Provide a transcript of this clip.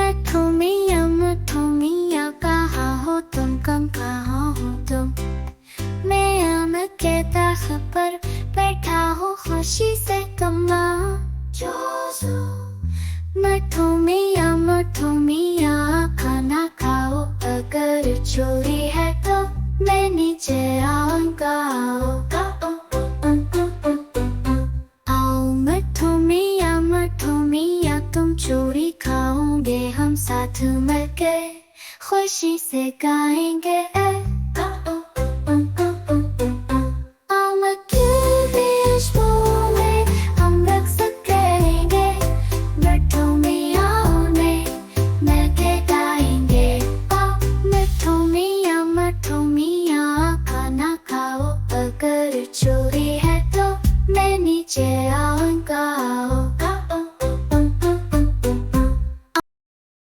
मैं मिया कहाँ हो तुम, कम कहाँ हो तुम। मैं आम के दरख्त पर बैठा हूँ खुशी से कमा। मिया खाना खाओ, अगर चोरी है तो मैं नीचे आऊंगा। आओ मिया तुम चोरी खाओगे, हम साथ मिलके खुशी से गाएंगे।